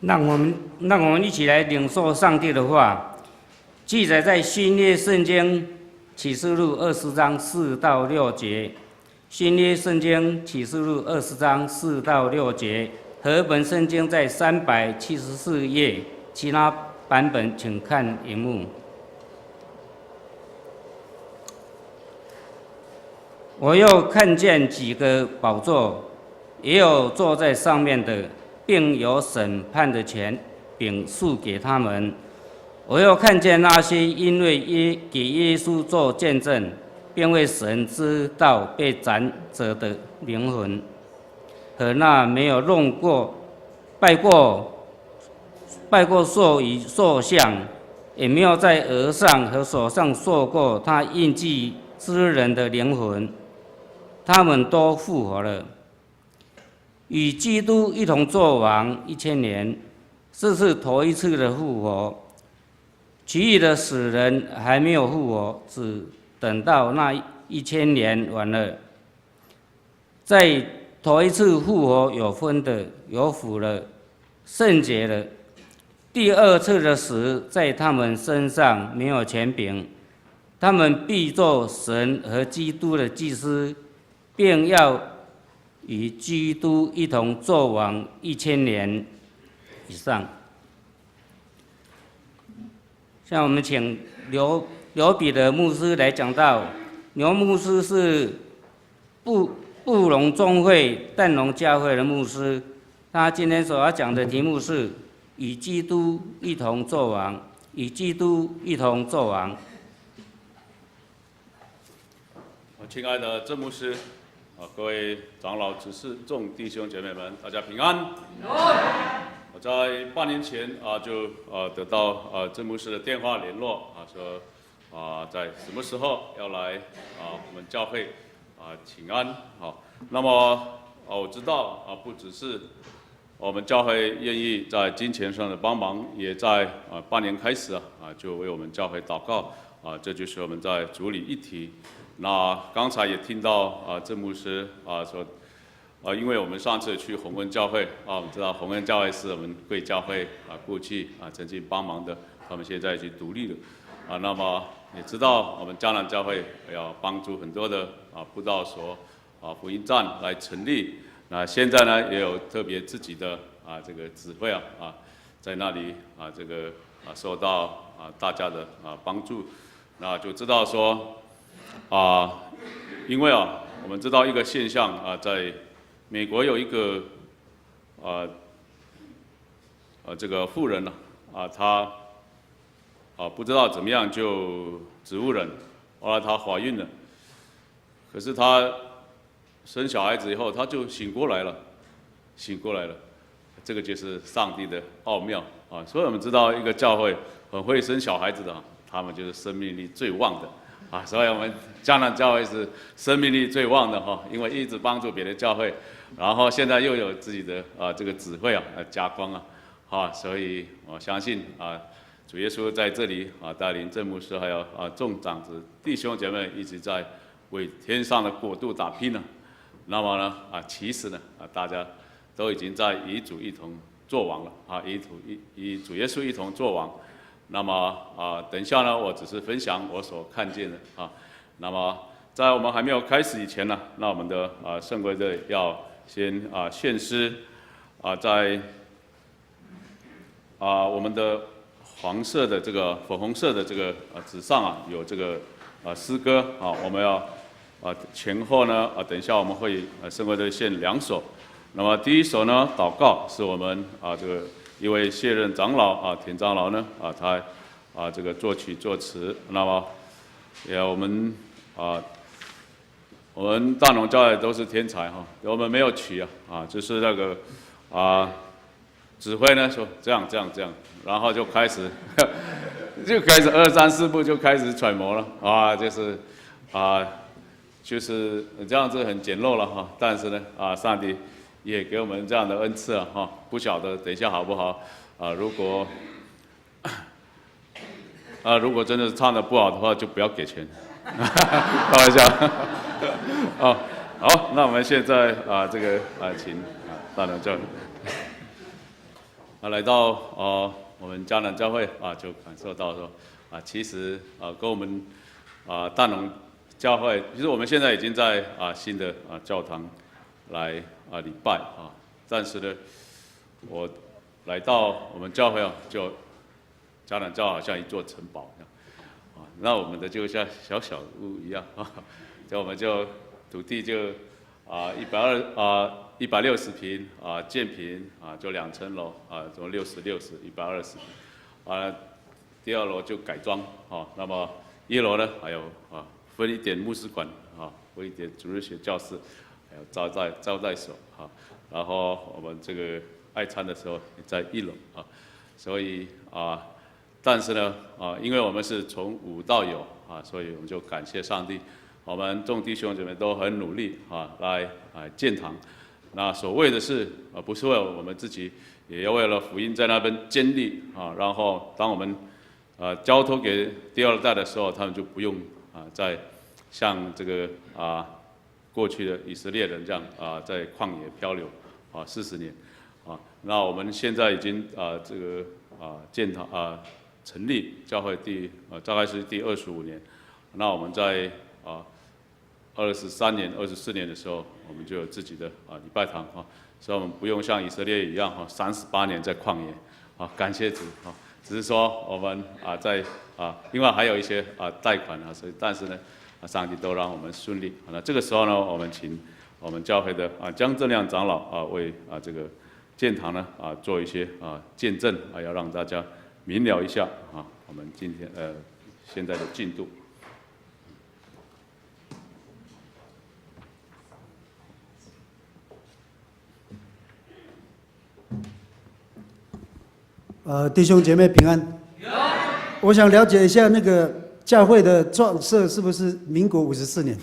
让我们一起来领受上帝的话，记载在新约圣经启示录20章4到6节。新约圣经启示录20章4到6节，和本圣经在374页，其他版本请看荧幕。我又看见几个宝座，也有坐在上面的，并有审判的权柄赐给他们。我又看见那些因为给耶稣做见证，并为神之道被斩者的灵魂，和那没有拜过兽与兽像，也没有在额上和手上受过他印记之人的灵魂，他们都复活了，与基督一同作王1000年。这是头一次的复活，其余的死人还没有复活，只等到那1000年完了。在头一次复活有分的，有福了，圣洁了。第二次的死在他们身上没有权柄，他们必做神和基督的祭司，并要与基督一同作王1000年以上。现在我们请刘彼得牧师来讲道。刘牧师是布隆中会淡龙教会的牧师，他今天所要讲的题目是与基督一同作王，与基督一同作王。亲爱的郑牧师，各位长老、执事、众弟兄姐妹们，大家平安。我在半年前就得到郑牧师的电话联络说在什么时候要来我们教会请安。好，那么我知道不只是我们教会愿意在金钱上的帮忙，也在半年开始就为我们教会祷告这就是我们在主里一体。那刚才也听到郑牧师说因为我们上次去宏恩教会我们知道宏恩教会是我们贵教会过去曾经帮忙的，他们现在已经独立了那么也知道我们迦南教会要帮助很多的布道所福音站来成立。那现在呢也有特别自己的这个指挥在那里这个受到大家的帮助。那就知道说因为我们知道一个现象在美国有一个这个妇人她不知道怎么样就植物人，后来她怀孕了，可是她生小孩子以后，她就醒过来了，这个就是上帝的奥妙所以我们知道一个教会很会生小孩子的他们就是生命力最旺的所以我们迦南教会是生命力最旺的因为一直帮助别的教会，然后现在又有自己的这个指挥加光所以我相信主耶稣在这里带领郑牧师还有众长子弟兄姐妹一直在为天上的国度打拼呢。那么呢其实呢大家都已经在与主一同作王了与主耶稣一同作王。那么等一下呢，我只是分享我所看见的那么在我们还没有开始以前呢，那我们的圣归队要先献诗在我们的黄色的这个粉红色的这个纸上有这个诗歌我们要前后呢等一下我们会圣归队献2首。那么第一首呢祷告是我们这个一位卸任长老田长老呢他这个作曲作词。那么我们大农教会都是天才我们没有曲就是那个指挥呢说这样，然后就开始2、3、4步就开始揣摩了就是这样子很简陋了但是呢上帝也给我们这样的恩赐不晓得等一下好不好如果真的唱得不好的话就不要给钱开玩笑好，那我们现在这个请大农教来到我们迦南教会就感受到说其实跟我们大农教会，其实我们现在已经在新的教堂来礼拜但是呢，我来到我们教会就迦南教好像一座城堡一样那我们的就像小小屋一样就我们就土地就160平建平就2层楼总共60、120平第2楼就改装那么1楼呢还有分一点牧师馆分一点主日学教室，还有招待所然后我们这个爱餐的时候也在1楼所以但是呢因为我们是从无到有所以我们就感谢上帝。我们众弟兄姐妹都很努力来建堂。那所谓的是不是为了我们自己，也要为了福音在那边建立然后当我们交托给第2代的时候，他们就不用再像这个过去的以色列人这样在旷野漂流40年那我们现在已经这个建堂成立教会大概是第25年。那我们在23年、24年的时候，我们就有自己的礼拜堂所以我们不用像以色列一样38年在旷野感谢主只是说我们在另外还有一些贷款所以但是呢上帝都让我们顺利那这个时候呢，我们请我们教会的江正亮长老为这个建堂呢做一些见证要让大家明了一下我们今天现在的进度。弟兄姐妹平安。我想了解一下那个教会的创设是不是民国54年？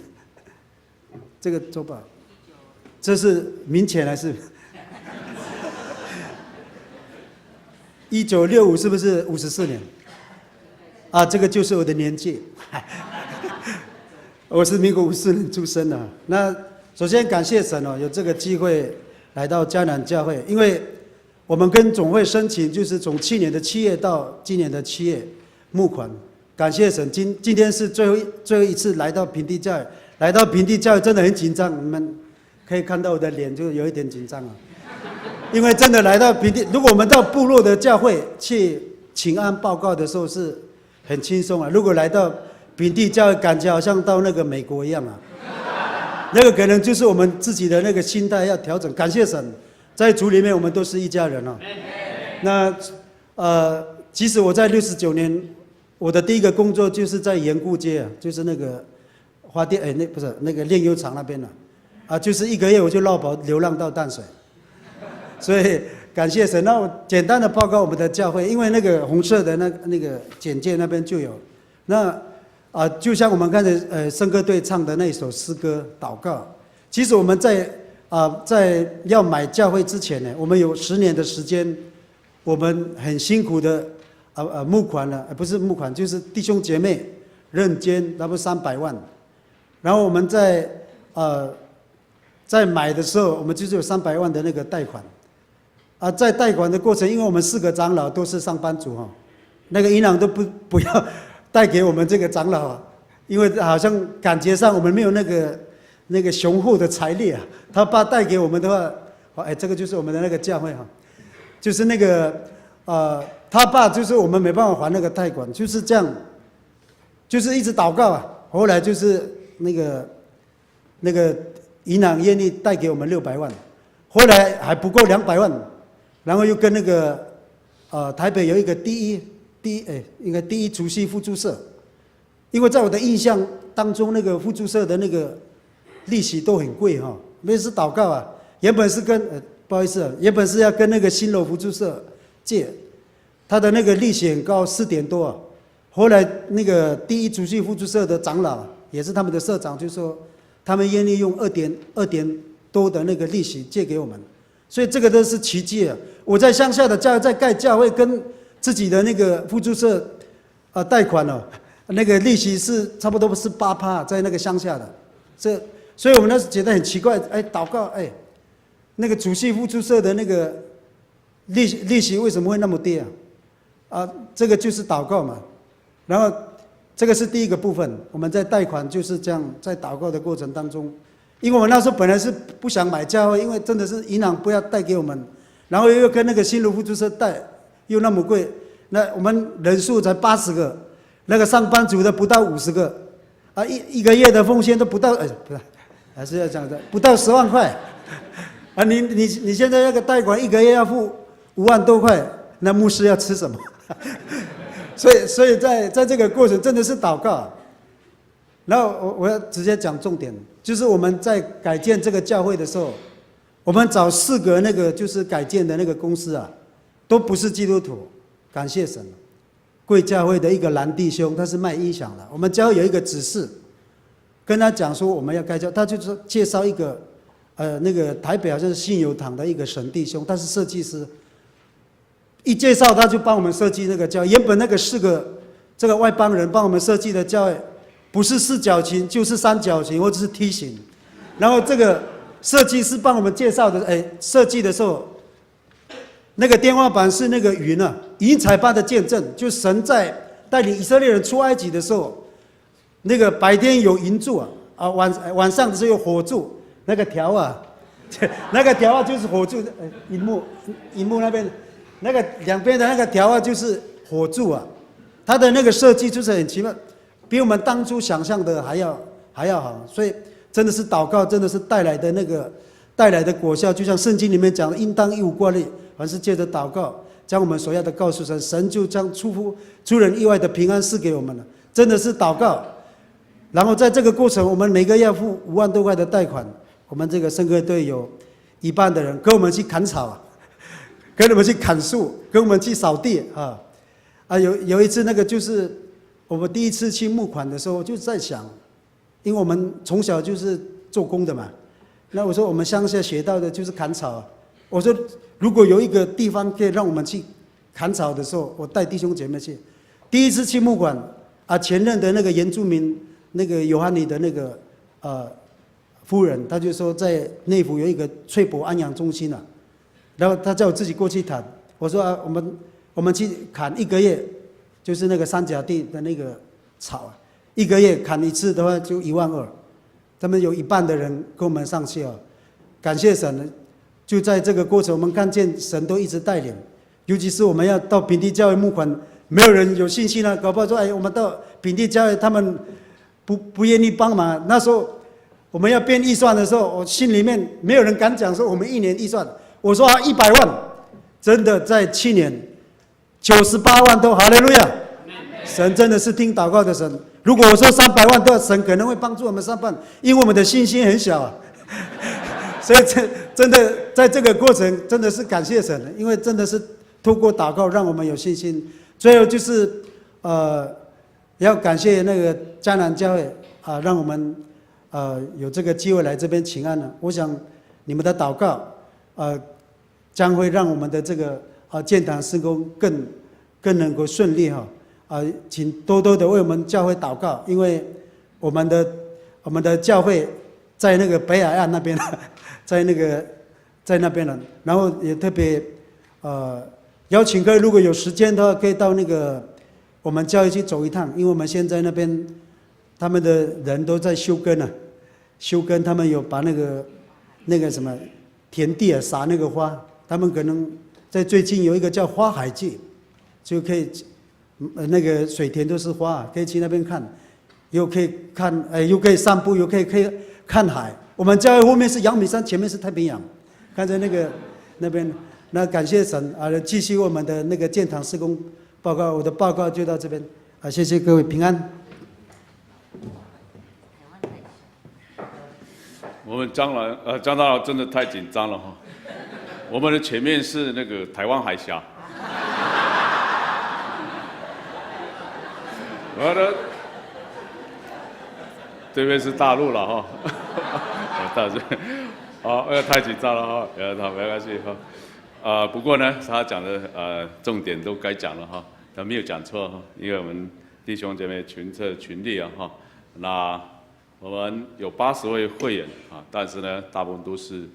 这个周报，这是民前还是？1965是不是54年？这个就是我的年纪。我是民国54年出生的。那首先感谢神有这个机会来到迦南教会，因为我们跟总会申请，就是从去年的7月到今年的7月募款。感谢神，今天是最后一次来到平地教会，来到平地教会真的很紧张，你们可以看到我的脸就有一点紧张因为真的来到平地，如果我们到部落的教会去请安报告的时候是很轻松如果来到平地教会，感觉好像到那个美国一样那个可能就是我们自己的那个心态要调整。感谢神。在主里面，我们都是一家人那其实我在69年，我的第一个工作就是在盐固街就是那个花店不是那个炼油厂那边就是1个月我就落跑流浪到淡水，所以感谢神。那我简单的报告我们的教会，因为那个红色的那个简介那边就有。那就像我们刚才圣歌队唱的那首诗歌祷告，其实我们在要买教会之前呢，我们有10年的时间，我们很辛苦的募款了，不是募款，就是弟兄姐妹认捐，差不多300万。然后我们在买的时候，我们就是有300万的那个贷款。在贷款的过程，因为我们4个长老都是上班族那个银行都不要贷给我们这个长老因为好像感觉上我们没有那个雄厚的财力他爸带给我们的话，这个就是我们的那个教会就是那个他爸就是我们没办法还那个贷款，就是这样，就是一直祷告后来就是那个银行愿意贷给我们600万，后来还不够200万，然后又跟那个台北有一个应该第一除夕互助社，因为在我的印象当中，那个互助社的那个利息都很贵每次祷告原本是不好意思原本是要跟那个新楼互助社借，他的那个利息很高，4点多后来那个第一除夕互助社的长老也是他们的社长就说，他们愿意用2点多的那个利息借给我们，所以这个都是奇迹我在乡下的教会在盖教会，跟自己的那个互助社贷款那个利息是差不多是8%，在那个乡下的所以我们那时觉得很奇怪祷告那个主席互助社的那利息为什么会那么低啊？这个就是祷告嘛。然后这个是第一个部分，我们在贷款就是这样，在祷告的过程当中，因为我们那时候本来是不想买教会，因为真的是银行不要贷给我们，然后又跟那个新卢福租车贷又那么贵，那我们人数才80个，那个上班族的不到50个，啊一个月的奉献都不到，不是，还是要讲的，不到10万块，啊你现在那个贷款一个月要付5万多块，那牧师要吃什么？所以在这个过程真的是祷告。然后我要直接讲重点，就是我们在改建这个教会的时候，我们找4个那个就是改建的那个公司啊，都不是基督徒，感谢神。贵教会的一个蓝弟兄，他是卖音响的，我们教会有一个指示，跟他讲说我们要盖教，他就是介绍一个那个台北好像是信友堂的一个沈弟兄，他是设计师。一介绍他就帮我们设计那个教会，原本那个4个这个外邦人帮我们设计的教会，不是4角形就是3角形或者是梯形，然后这个设计师帮我们介绍的，设计的时候，那个天花板是那个云啊，云彩般的见证，就神在带领以色列人出埃及的时候，那个白天有云柱啊，晚上的时候有火柱，那个条啊，那个条啊就是火柱，荧幕那边。那个两边的那个条啊，就是火柱啊，它的那个设计就是很奇妙，比我们当初想象的还要好，所以真的是祷告，真的是带来的果效，就像圣经里面讲的，应当一无挂虑，凡是借着祷告，将我们所要的告诉神，神就将出人意外的平安赐给我们了。真的是祷告，然后在这个过程，我们每个月要付5万多块的贷款，我们这个圣歌队有一半的人跟我们去砍草啊。跟我们去砍树，跟我们去扫地有一次那个就是我们第一次去募款的时候，就在想，因为我们从小就是做工的嘛，那我说我们乡下学到的就是砍草，我说如果有一个地方可以让我们去砍草的时候，我带弟兄姐妹去。第一次去募款前任的那个原住民那个尤汉尼的那个夫人，他就说在内湖有一个翠柏安养中心然后他叫我自己过去砍，我说我们去砍1个月，就是那个三甲地的那个草1个月砍一次的话就1万2，他们有一半的人跟我们上去感谢神，就在这个过程，我们看见神都一直带领，尤其是我们要到平地教会募款，没有人有信心搞不好说我们到平地教会他们不愿意帮忙，那时候我们要编预算的时候，我心里面没有人敢讲说我们1年预算。我说100万，真的在去年98万都哈利路亚，神真的是听祷告的神。如果我说300万多，神可能会帮助我们300万，因为我们的信心很小所以真的在这个过程真的是感谢神，因为真的是透过祷告让我们有信心。最后就是要感谢那个迦南教会让我们有这个机会来这边请安了。我想你们的祷告将会让我们的这个建堂事工更能够顺利请多多的为我们教会祷告，因为我们的教会在那个北海岸那边在那边了，然后也特别邀请各位如果有时间的话，可以到那个我们教会去走一趟，因为我们现在那边他们的人都在休耕他们有把那个什么田地撒那个花，他们可能在最近有一个叫花海季，就可以那个水田都是花，可以去那边看，又可以看又可以散步，又可以看海。我们教会后面是阳明山，前面是太平洋，看在那边。那感谢神继续我们的那个建堂事工报告，我的报告就到这边谢谢各位平安。我们张大佬真的太紧张了我们的前面是那个台湾海峡，我的对面是大陆了大陆，太紧张了没关系不过呢，他讲的重点都该讲了他没有讲错因为我们弟兄姐妹群力那我们有80位会员但是呢，大部分都是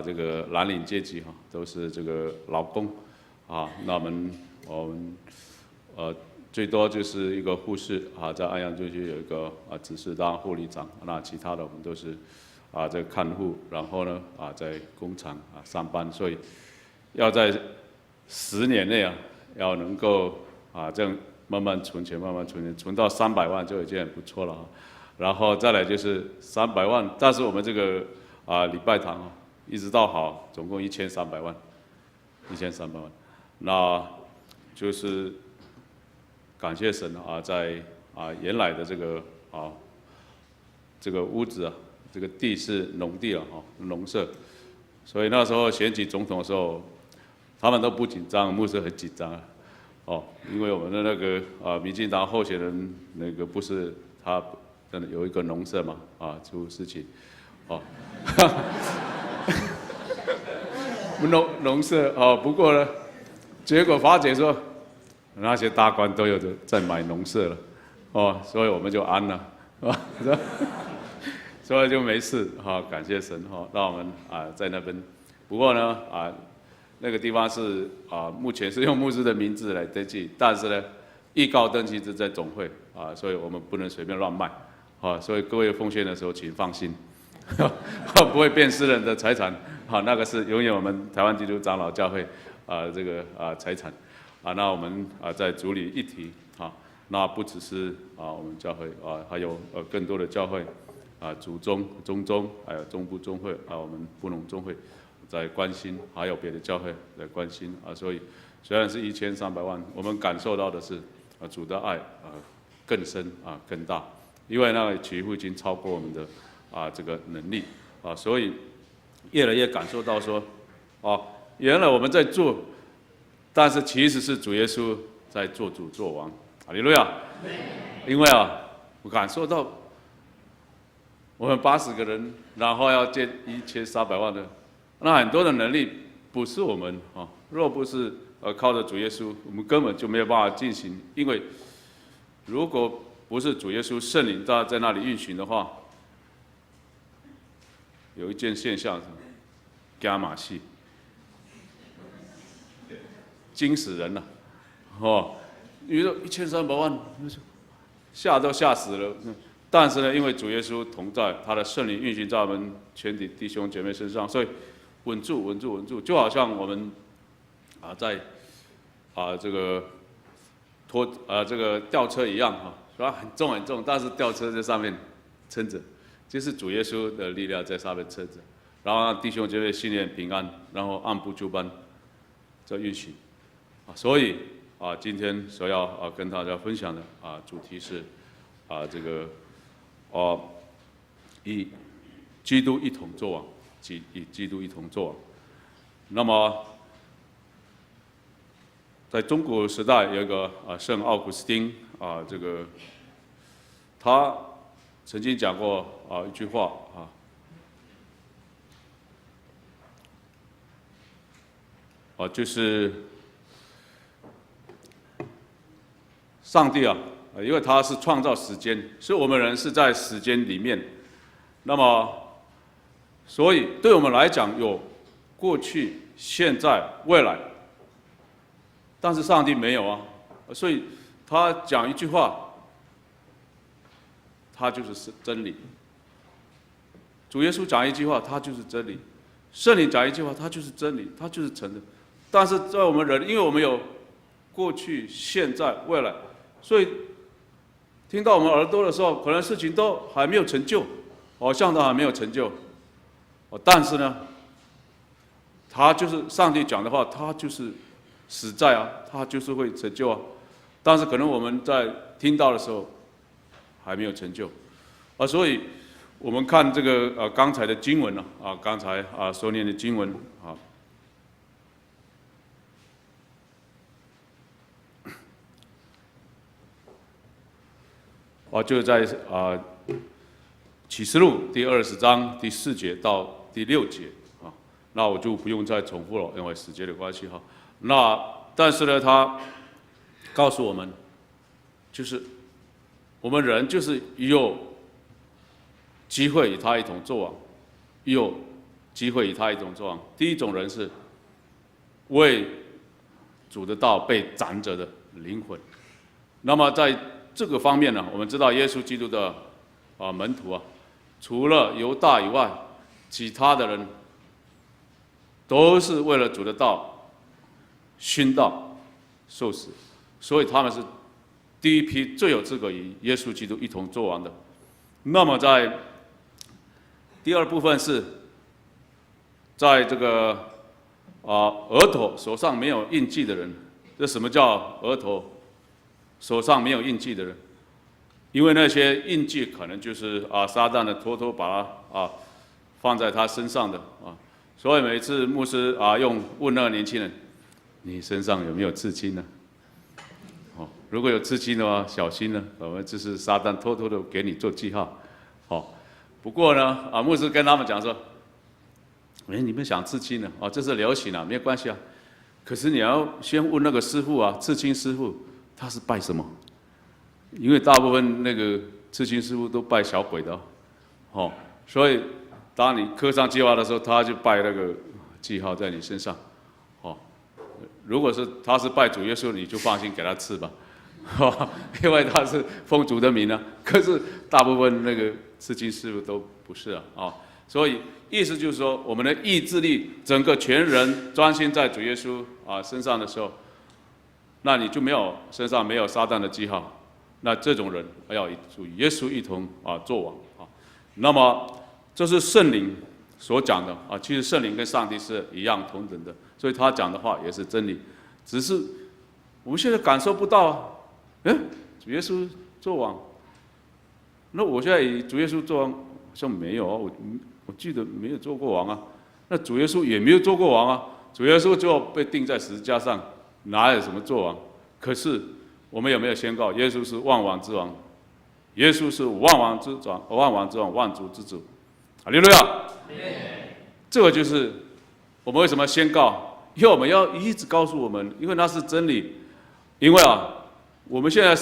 这个蓝领阶级都是这个劳工那我们最多就是一个护士在安阳就有一个只是当护理长，那其他的我们都是这个看护，然后呢在工厂上班，所以要在10年内要能够这样慢慢存钱，存到300万就已经很不错了然后再来就是300万，但是我们这个礼拜堂一直到好，总共1300万，1300万，那就是感谢神在原来的这个屋子这个地是农地农舍，所以那时候选举总统的时候，他们都不紧张，牧师很紧张因为我们的那个民进党候选人那个不是他真的有一个农舍嘛出事情农舍不过呢，结果发觉说那些大官都有在买农舍了所以我们就安了所以就没事感谢神让我们在那边。不过呢那个地方是目前是用牧师的名字来登记，但是呢预告登记是在总会所以我们不能随便乱卖所以各位奉献的时候请放心不会变私人的财产那个是永远我们台湾基督长老教会这个财产那我们在主里一体那不只是我们教会还有更多的教会主中、中中，还有中部中会我们布农中会在关心，还有别的教会在关心所以虽然是1300万，我们感受到的是主的爱更深更大，因为那个祈福已经超过我们的这个能力所以越来越感受到说原来我们在做，但是其实是主耶稣在做主做王，哈利路亚！因为我感受到我们80个人，然后要建1300万的，那很多的能力不是我们若不是靠着主耶稣，我们根本就没有办法进行。因为如果不是主耶稣圣灵在那里运行的话，有一件现象，伽马戏，惊死人了你说1300万，吓都吓死了。但是呢，因为主耶稣同在，他的圣灵运行在我们全体弟兄姐妹身上，所以稳住，就好像我们在这个这个吊车一样虽然很重，但是吊车在上面撑着，就是主耶稣的力量在上面撑着，然后让弟兄姐妹心里平安，然后按部就班在运行所以今天所要跟大家分享的主题是这个以基督一同作王，以基督一同作王。那么在中古时代有一个圣奥古斯丁这个他曾经讲过一句话就是上帝因为他是创造时间，所以我们人是在时间里面。那么，所以对我们来讲有过去、现在、未来，但是上帝没有所以他讲一句话，他就是真理；主耶稣讲一句话，他就是真理；圣灵讲一句话，他就是真理，他就是诚的。但是在我们人，因为我们有过去、现在、未来，所以听到我们耳朵的时候，可能事情都还没有成就，好像都还没有成就，但是呢，他就是上帝讲的话，他就是实在他就是会成就但是可能我们在听到的时候还没有成就所以我们看这个刚才的经文刚才所念的经文就在启示录第20章第4节到第6节那我就不用再重复了，因为时间的关系那但是呢，他告诉我们，就是我们人就是有机会与他一同作王，有机会与他一同作王。第一种人是为主的道被斩者的灵魂。那么在这个方面呢，我们知道耶稣基督的门徒啊，除了犹大以外，其他的人都是为了主的道殉道受死，所以他们是第一批最有资格与耶稣基督一同作王的。那么在第二部分是在这个额头手上没有印记的人。这什么叫额头手上没有印记的人？因为那些印记可能就是撒旦的偷偷把它放在他身上的所以每次牧师问那个年轻人，你身上有没有刺青呢？如果有刺青的话，小心呢，这是撒旦偷偷的给你做记号。不过呢牧师跟他们讲说，你们想刺青呢？这是流行没有关系啊。可是你要先问那个师傅刺青师傅他是拜什么？因为大部分那个刺青师傅都拜小鬼的所以当你刻上记号的时候，他就拜那个记号在你身上如果是他是拜主耶稣，你就放心给他刺吧因为他是奉主的名可是大部分那个刺青师傅都不是所以意思就是说，我们的意志力整个全人专心在主耶稣身上的时候，那你就身上没有撒旦的记号。那这种人要与主耶稣一同作王那么这是圣灵所讲的其实圣灵跟上帝是一样同等的，所以他讲的话也是真理，只是我们现在感受不到主耶稣作王。那我现在以主耶稣作王好像没有我记得没有做过王那主耶稣也没有做过王主耶稣就被钉在十字架上，哪有什么做王？可是我们有没有宣告耶稣是万王之王？耶稣是万王之王，万主之主。哈利路亚！这个就是我们为什么宣告，因为我们要一直告诉我们，因为那是真理。因为我们现在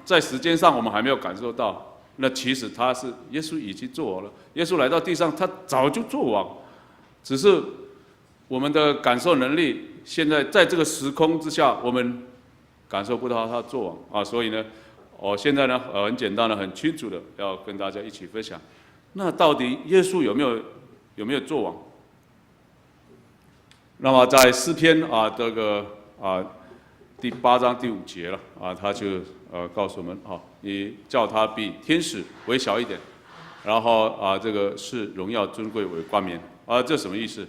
在时间上我们还没有感受到，那其实他是耶稣已经做王了。耶稣来到地上，他早就做王，只是我们的感受能力现在在这个时空之下，我们感受不到他做王所以呢，现在呢很简单的、很清楚的要跟大家一起分享。那到底耶稣有没有做王？那么在诗篇这个第8章第5节了他就告诉我们你叫他比天使微小一点，然后这个是荣耀尊贵为冠冕这什么意思？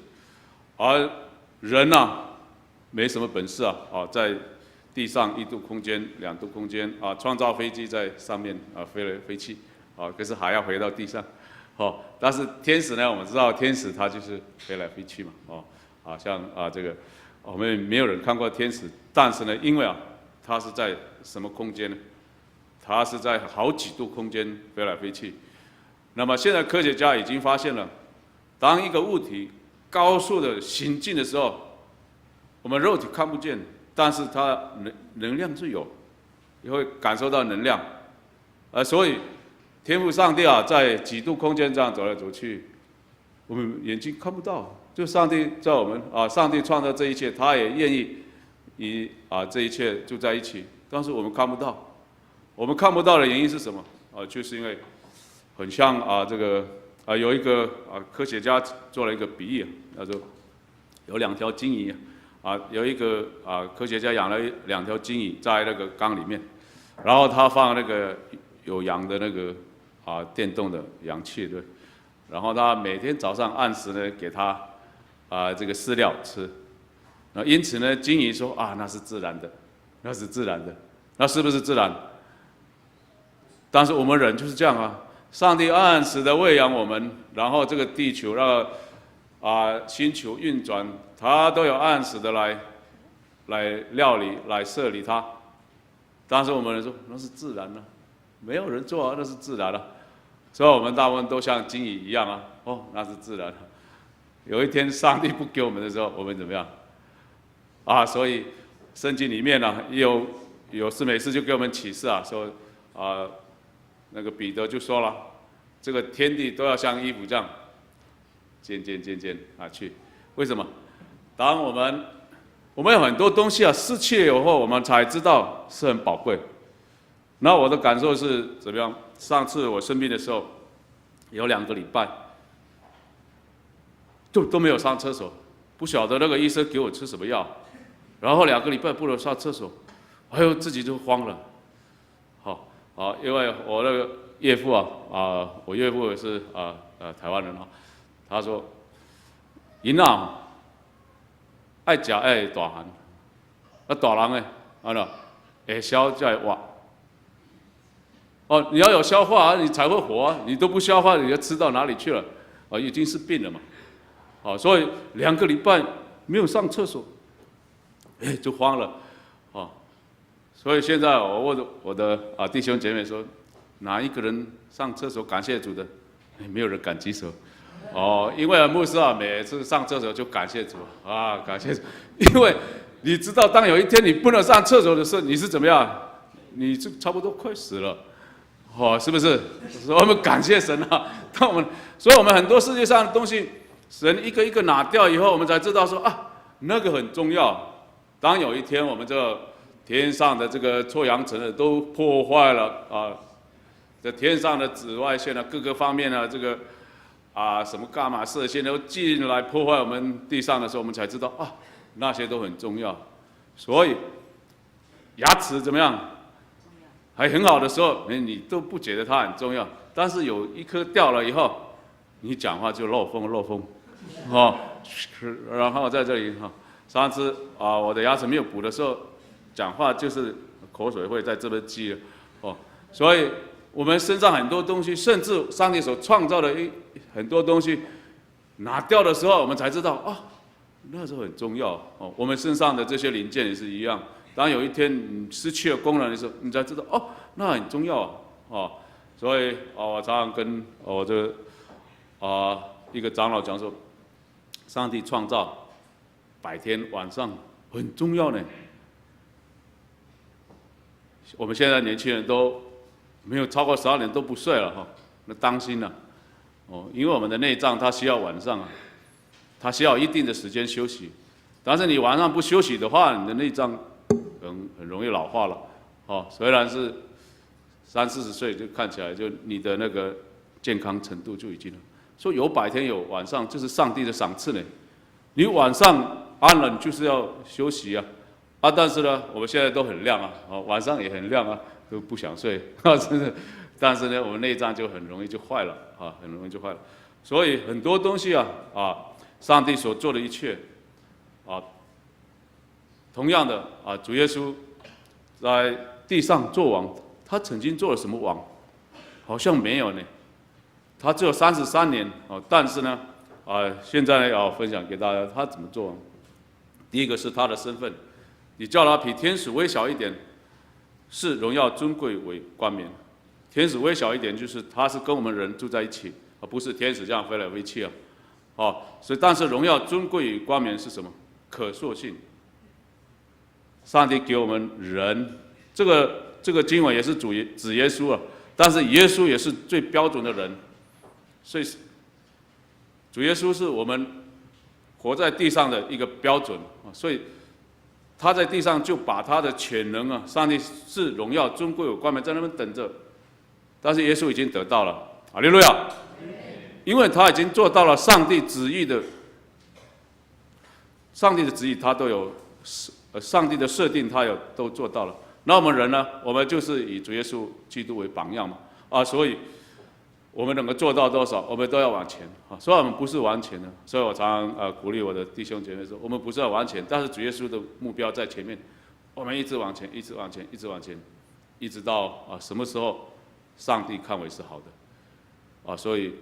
人没什么本事在地上1度空间、2度空间创造飞机在上面飞来飞去可是还要回到地上但是天使呢，我们知道天使它就是飞来飞去嘛像这个我们没有人看过天使，但是呢，因为它是在什么空间呢？它是在好几度空间飞来飞去。那么现在科学家已经发现了，当一个物体高速的行进的时候，我们肉体看不见，但是它能量是有，也会感受到能量所以天父上帝在几度空间这样走来走去，我们眼睛看不到。就上帝在我们上帝创造这一切，他也愿意与这一切就在一起，但是我们看不到。我们看不到的原因是什么？就是因为很像这个有一个科学家做了一个比喻他说有2条金鱼有一个科学家养了2条金鱼在那个缸里面，然后他放那个有氧的那个电动的氧气，对，然后他每天早上按时呢给他这个饲料吃，因此呢，金鱼说那是自然的，那是自然的，那是不是自然？但是我们人就是这样上帝按时的喂养我们，然后这个地球让星球运转，它都有按时的来料理、来设理它。但是我们人说那是自然的，没有人做那是自然的，所以我们大部分都像金鱼一样那是自然的。有一天上帝不给我们的时候，我们怎么样？所以圣经里面有事没事就给我们启示说那个彼得就说了，这个天地都要像衣服这样渐去。为什么？当我们有很多东西啊失去了以后，我们才知道是很宝贵。那我的感受是怎么样？上次我生病的时候，有2个礼拜，都没有上厕所，不晓得那个医生给我吃什么药，然后2个礼拜不能上厕所，哎呦自己就慌了。好，因为我那个岳父我岳父也是台湾人他说，囡仔爱食爱大汉，大人诶，会消才会活。你要有消化你才会活啊！你都不消化，你要吃到哪里去了？已经是病了嘛。所以2个礼拜没有上厕所，就慌了。所以现在我问我的弟兄姐妹说，哪一个人上厕所感谢主的？没有人敢举手。因为牧师每次上厕所就感谢主感谢主，因为你知道，当有一天你不能上厕所的时候，你是怎么样？你就差不多快死了。是不是？所以我们感谢神所以我们很多世界上的东西，神一个一个拿掉以后，我们才知道说那个很重要。当有一天我们这天上的这个臭氧层都破坏了这天上的紫外线各个方面这个什么伽马射线都进来破坏我们地上的时候，我们才知道那些都很重要。所以牙齿怎么样？还很好的时候，你都不觉得它很重要，但是有一颗掉了以后，你讲话就漏风，然后在这里上次我的牙齿没有补的时候，讲话就是口水会在这边积了所以我们身上很多东西，甚至上帝所创造的很多东西，拿掉的时候，我们才知道那时候很重要我们身上的这些零件也是一样。当有一天你失去了功能的时候，你才知道那很重要所以我常常跟我这一个长老讲说，上帝创造白天晚上很重要呢。我们现在年轻人都没有超过12点都不睡了那当心了因为我们的内脏它需要晚上它需要一定的时间休息，但是你晚上不休息的话，你的内脏很容易老化了虽然是30-40岁就看起来就你的那个健康程度就已经了。所以有白天有晚上，这是上帝的赏赐呢。你晚上安了，你就是要休息但是呢，我们现在都很亮晚上也很亮都不想睡但是呢，我们内脏就很容易就坏了很容易就坏了。所以很多东西上帝所做的一切同样的主耶稣在地上做王，他曾经做了什么王？好像没有呢。他只有33年但是呢现在呢要分享给大家他怎么做王。第一个是他的身份，你叫他比天使微小一点，是荣耀尊贵为冠冕。天使微小一点，就是他是跟我们人住在一起不是天使这样飞来飞去所以但是荣耀尊贵与冠冕是什么？可塑性。上帝给我们人，这个经文也是指耶稣但是耶稣也是最标准的人，所以主耶稣是我们活在地上的一个标准所以他在地上就把他的全能上帝是荣耀尊贵有冠冕在那边等着，但是耶稣已经得到了，哈利路亚，因为他已经做到了上帝旨意的旨意他都有上帝的设定他都做到了。那我们人呢？我们就是以主耶稣基督为榜样嘛所以我们能够做到多少，我们都要往前所以我们不是往前的。所以我常常鼓励我的弟兄姐妹说，我们不是要往前，但是主耶稣的目标在前面，我们一直往前，一直往前，一直往前，一直到什么时候上帝看为是好的所以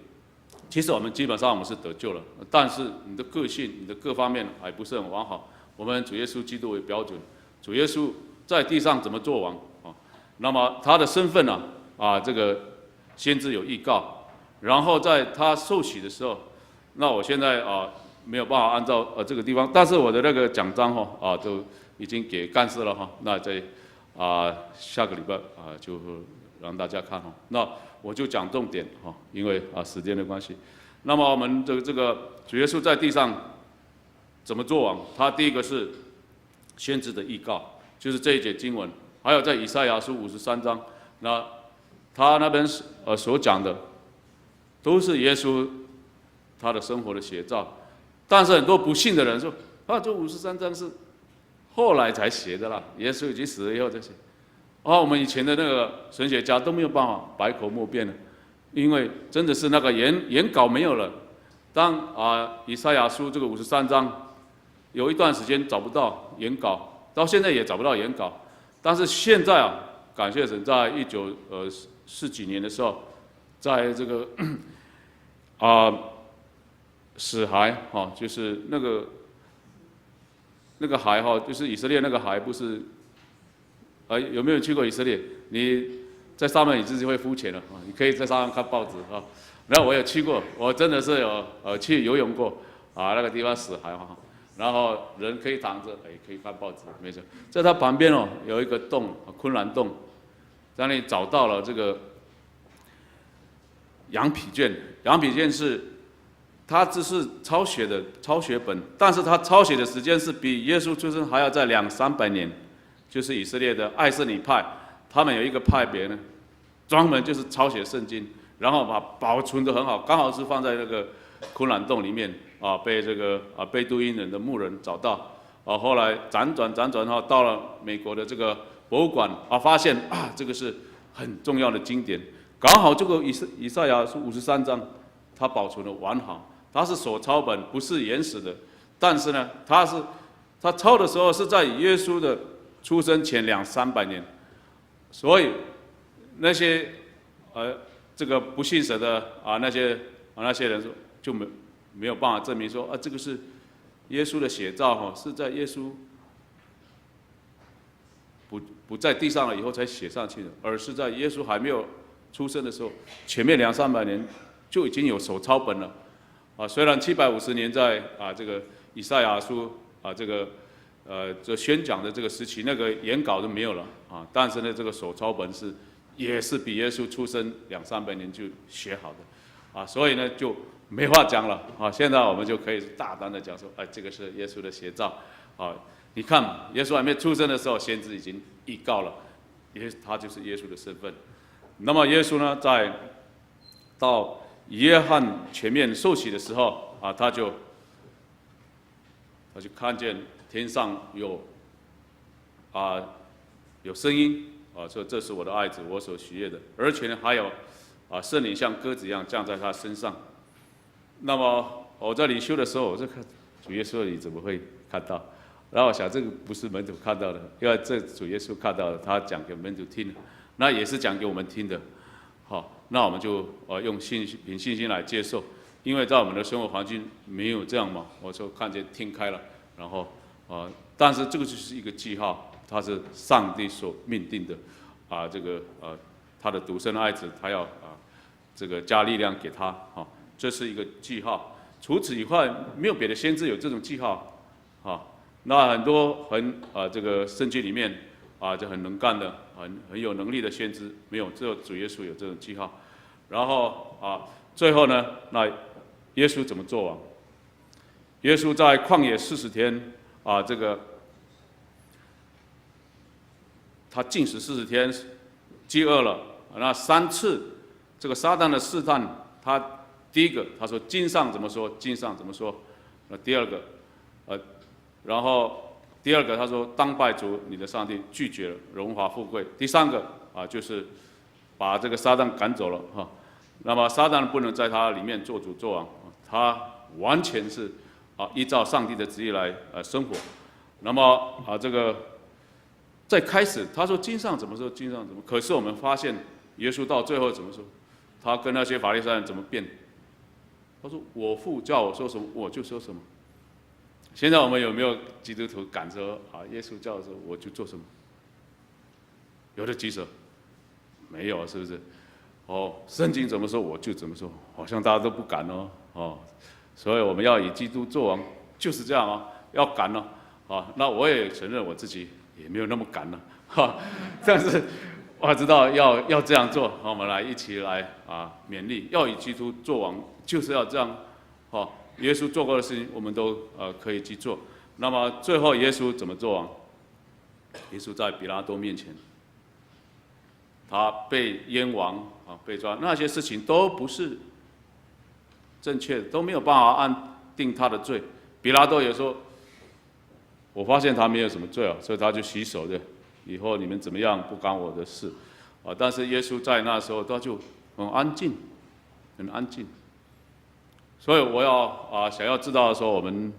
其实我们基本上我们是得救了，但是你的个性、你的各方面还不是很完好。我们主耶稣基督为标准，主耶稣在地上怎么做王那么他的身份这个先知有预告，然后在他受洗的时候，那我现在没有办法按照这个地方，但是我的那个奖章都已经给干事了那在下个礼拜就让大家看那我就讲重点因为时间的关系。那么我们这个主耶稣在地上怎么做王？他第一个是先知的预告，就是这一节经文，还有在以赛亚书53章，那他那边所讲的，都是耶稣他的生活的写照。但是很多不信的人说，这53章是后来才写的啦，耶稣已经死了以后才写。我们以前的那个神学家都没有办法百口莫辩了，因为真的是那个原稿没有了。当以赛亚书这个53章有一段时间找不到原稿，到现在也找不到原稿。但是现在感谢神，在1940几年的时候，在这个死海就是那个海就是以色列那个海，不是有没有去过以色列？你在上面你自己会肤浅了你可以在上面看报纸然后我有去过，我真的是有去游泳过那个地方死海然后人可以躺着，可以看报纸，没错。在它旁边有一个洞，昆兰洞，在那里找到了这个羊皮卷。羊皮卷是他只是抄写本，但是他抄写的时间是比耶稣出生还要在200-300年。就是以色列的爱瑟尼派，他们有一个派别呢，专门就是抄写圣经，然后把保存得很好，刚好是放在那个昆兰洞里面被这个贝都因人的牧人找到后来辗转到了美国的这个博物馆发现这个是很重要的经典，刚好这个以赛亚书53章，它保存得完好，它是手抄本，不是原始的，但是呢，它抄的时候是在耶稣的出生前200-300年，所以那些这个不信神的那些人说就没有办法证明说这个是耶稣的写照是在耶稣不在地上了以后才写上去的，而是在耶稣还没有出生的时候，前面200-300年就已经有手抄本了虽然750年在这个以赛亚书这宣讲的这个时期，那个原稿都没有了但是呢，这个手抄本也是比耶稣出生200-300年就写好的所以呢就没话讲了现在我们就可以大胆的讲说，这个是耶稣的写照你看耶稣还没出生的时候，先知已经预告了，他就是耶稣的身份。那么耶稣呢，到约翰前面受洗的时候他就看见天上有声音说这是我的爱子，我所喜悦的，而且呢还有圣灵像鸽子一样降在他身上。那么我在领修的时候，我就看主耶稣，你怎么会看到？然后我想这个不是门徒看到的，因为这主耶稣看到的，他讲给门徒听的，那也是讲给我们听的。那我们就用凭信心来接受，因为在我们的生活环境没有这样嘛，我就看见听开了，然后但是这个就是一个记号，它是上帝所命定的他的独生爱子，他要这个加力量给他这是一个记号。除此以外，没有别的先知有这种记号那很多这个圣经里面就很能干的、很有能力的先知没有，只有主耶稣有这种记号。然后最后呢，那耶稣怎么做王？耶稣在旷野40天这个他禁食40天，饥饿了，那3次这个撒旦的试探，他第一个他说经上怎么说，经上怎么说？那第二个然后第二个他说当拜主你的上帝，拒绝了荣华富贵。第三个就是把这个撒旦赶走了那么撒旦不能在他里面做主做王他完全是依照上帝的旨意来生活。那么这个在开始他说经上怎么说，经上怎么，可是我们发现耶稣到最后怎么说？他跟那些法利赛人怎么辩？他说我父叫我说什么我就说什么。现在我们有没有基督徒敢说耶稣叫我说我就做什么？有的举手，没有，是不是？圣经怎么说我就怎么说，好像大家都不敢所以我们要以基督做王，就是这样要敢那我也承认我自己也没有那么敢但是我知道要这样做，我们来一起来勉励，要以基督做王，就是要这样。耶稣做过的事情，我们都可以去做。那么最后耶稣怎么做王？耶稣在比拉多面前，他被冤枉被抓，那些事情都不是正确的，都没有办法安定他的罪。比拉多也说，我发现他没有什么罪所以他就洗手的。以后你们怎么样不干我的事但是耶稣在那时候他就很安静，很安静。所以我要想要知道说，我们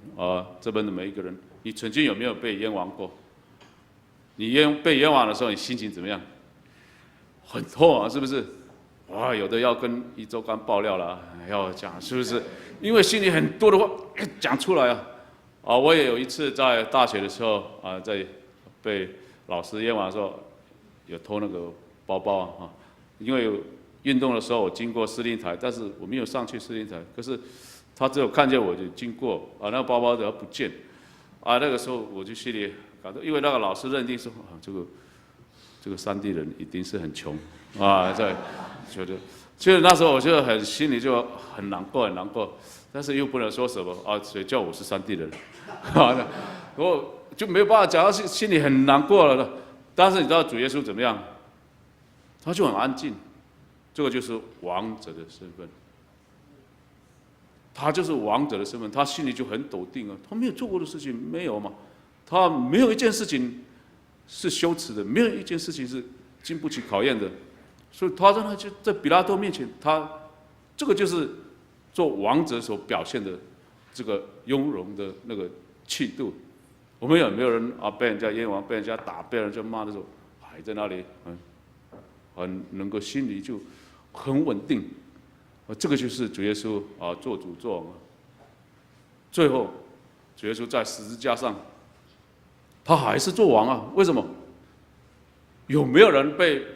这边的每一个人，你曾经有没有被冤枉过？你被冤枉的时候，你心情怎么样？很痛是不是？哇，有的要跟一周刊爆料了，要讲是不是？因为心里很多的话讲出来我也有一次在大学的时候在被老师冤枉的时候，有偷那个包包因为运动的时候我经过司令台，但是我没有上去司令台，可是他只有看见我就经过那个包包的不见那个时候我就心里感动，因为那个老师认定说这个山地人一定是很穷在觉得，其实那时候我就心里就很难过，很难过，但是又不能说什么谁叫我是山地人我就没有办法讲到心里很难过了。但是你知道主耶稣怎么样？他就很安静，这个就是王者的身份。他就是王者的身份，他心里就很笃定他没有做过的事情没有嘛，他没有一件事情是羞耻的，没有一件事情是经不起考验的，所以他就在比拉多面前，这个就是做王者所表现的这个雍容的那个气度。我们有没有人被人家冤枉、被人家打、被人家骂的时候，还在那里很能够心里就很稳定？这个就是主耶稣做主做王。最后，主耶稣在十字架上，他还是做王为什么？有没有人被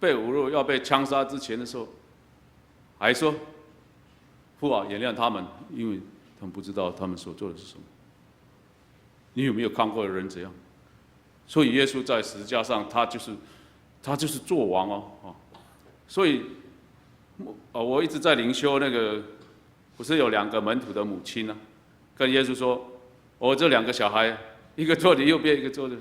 侮辱要被枪杀之前的时候，还说父原谅他们，因为他们不知道他们所做的是什么？你有没有看过人这样？所以耶稣在十字架上，他就是做王所以我一直在灵修那个，不是有2个门徒的母亲跟耶稣说，我这2个小孩，一个坐你右边，一个坐着。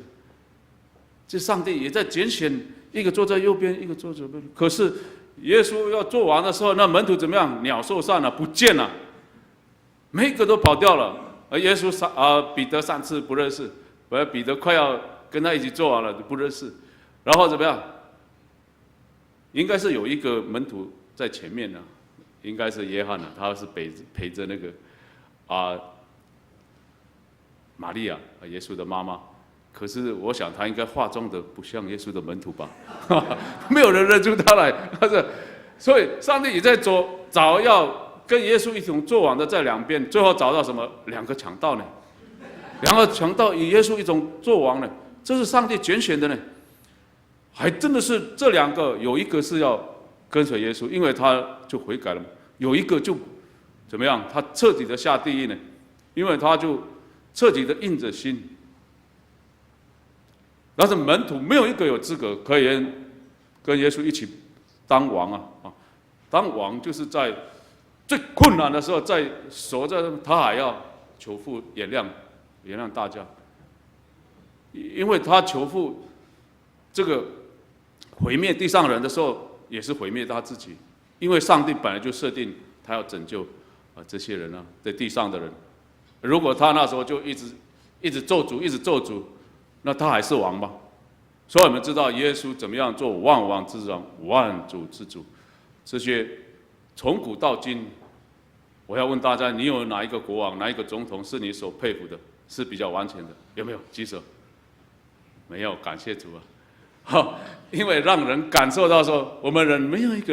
这上帝也在拣选，一个坐在右边，一个坐在左边。可是耶稣要做王的时候，那门徒怎么样？鸟兽散了，不见了，每一个都跑掉了。而耶稣彼得3次不认识，彼得快要跟他一起做王了，不认识。然后怎么样？应该是有一个门徒在前面应该是约翰他是陪着那个玛利亚耶稣的妈妈。可是我想他应该化妆的不像耶稣的门徒吧，没有人认出他来。所以上帝也在找要跟耶稣一同作王的在两边，最后找到什么？2个强盗呢？2个强盗与耶稣一同作王呢？这是上帝拣选的呢。还真的是这2个，有一个是要跟随耶稣，因为他就悔改了嘛；有一个就怎么样？他彻底的下地狱呢，因为他就彻底的硬着心。但是门徒没有一个有资格可以跟耶稣一起当王当王就是在最困难的时候，在他还要求父原谅大家，因为他求父这个毁灭地上人的时候，也是毁灭他自己，因为上帝本来就设定他要拯救这些人在地上的人。如果他那时候就一直咒诅，一直咒诅，那他还是王吗？所以我们知道耶稣怎么样做万王之王、万主之主。这些从古到今，我要问大家，你有哪一个国王、哪一个总统是你所佩服的，是比较完全的？有没有？举手。没有，感谢主因为让人感受到说，我们人没有一个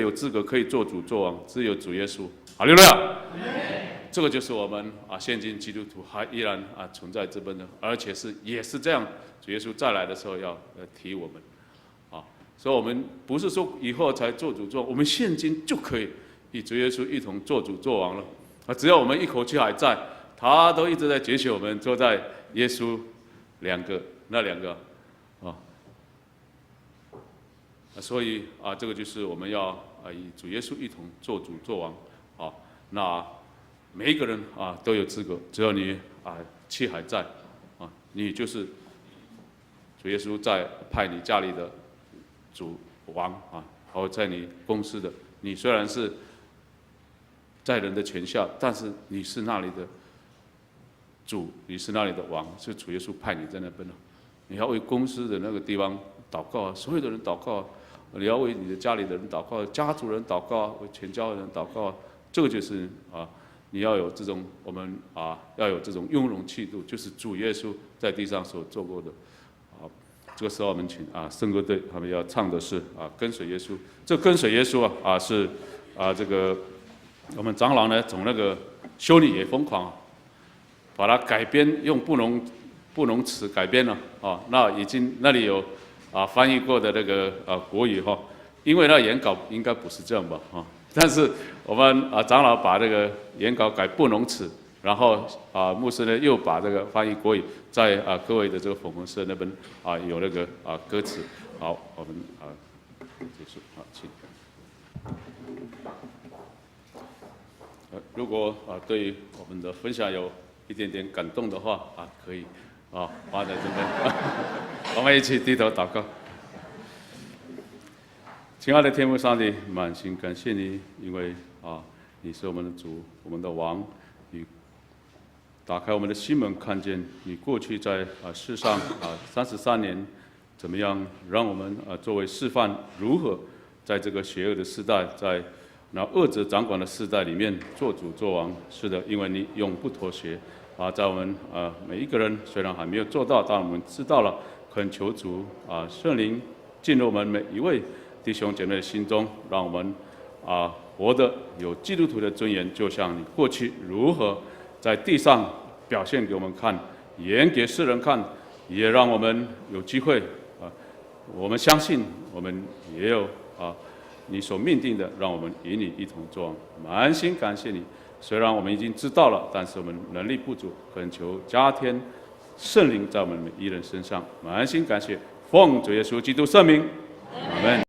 有资格可以做主做王，只有主耶稣。哈利路亚。这个就是我们现今基督徒还依然存在这边的，而且也是这样，主耶稣再来的时候要提我们所以我们不是说以后才做主做王，我们现今就可以与主耶稣一同做主做王了只要我们一口气还在，他都一直在拣选我们坐在耶稣那两个所以这个就是我们要与主耶稣一同做主做王啊。那每一个人都有资格，只要你气还在你就是主耶稣在派你家里的主王还有在你公司的，你虽然是在人的权下，但是你是那里的主，你是那里的王，是主耶稣派你在那边的。你要为公司的那个地方祷告所有的人祷告你要为你的家里的人祷告，家族人祷告为全家的人祷告这个就是你要有这种我们要有这种雍容气度，就是主耶稣在地上所做过的这个时候我们请圣歌队他们要唱的是跟随耶稣。这跟随耶稣是这个我们长老呢从那个修女也疯狂把它改编，用布农词改编了那已经那里有翻译过的那个国语因为那原稿应该不是这样吧但是我们长老把这个原稿改布农词，然后牧师呢又把这个翻译国语，在各位的这个粉红色那边有那个歌词。好，我们结束请。如果对于我们的分享有一点点感动的话可以放在这边我们一起低头祷告。亲爱的天父上帝，满心感谢你，因为你是我们的主，我们的王。你打开我们的心门，看见你过去在世上33年，怎么样让我们作为示范，如何在这个邪恶的时代，在那恶者掌管的时代里面做主做王。是的，因为你永不妥协在我们每一个人虽然还没有做到，但我们知道了，恳求主圣灵进入我们每一位弟兄姐妹的心中，让我们活得有基督徒的尊严，就像你过去如何在地上表现给我们看，演给世人看，也让我们有机会我们相信我们也有你所命定的，让我们与你一同作王。满心感谢你，虽然我们已经知道了，但是我们能力不足，恳求加添圣灵在我们每一人身上。满心感谢，奉主耶稣基督圣名，阿门。